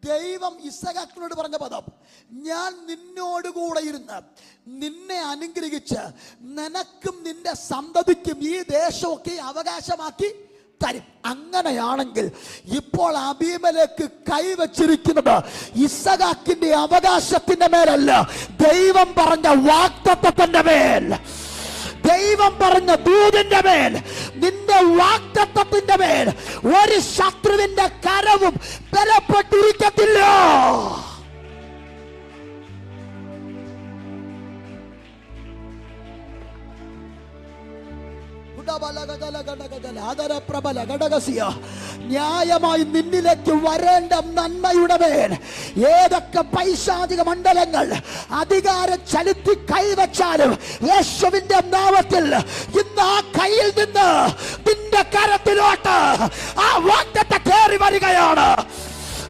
ദൈവം ഇസഹാക്കിനോട് പറഞ്ഞ പദം, ഞാൻ നിന്നോടുകൂടെ ഇരുന്ന് നിന്നെ അനുഗ്രഹിച്ച് നിനക്കും നിന്റെ സന്തതിക്കും ഈ ദേശമൊക്കെ അവകാശമാക്കി തരും. അങ്ങനെയാണെങ്കിൽ ഇപ്പോൾ അബീമേലെക്ക് കൈവച്ചിരിക്കുന്നത് ഇസഹാക്കിന്റെ അവകാശത്തിന്റെ മേലല്ല, ദൈവം പറഞ്ഞ വാഗ്ദത്തത്തിന്റെ മേൽ, ദൈവം പറഞ്ഞ ദൂതിന്റെ മേൽ, നിന്റെ വാഗ്ദത്തത്തിന്റെ മേൽ ഒരു ശത്രുവിന്റെ കരവും ബലപ്പെട്ടിരിക്കത്തില്ല. ന്യായമായി നിന്നിലേക്ക് വരേണ്ട നന്മയുടെ മേൽ ഏതൊക്കെ പൈശാചിക മണ്ഡലങ്ങൾ അധികാരം ചെലുത്തി കൈവച്ചാലും യേശുവിന്റെ നാമത്തിൽ ഇന്ന് ആ കയ്യിൽ നിന്ന് നിന്റെ കരത്തിലോട്ട് ആ വാഗ്ദത്തം കയറി വരികയാണ്.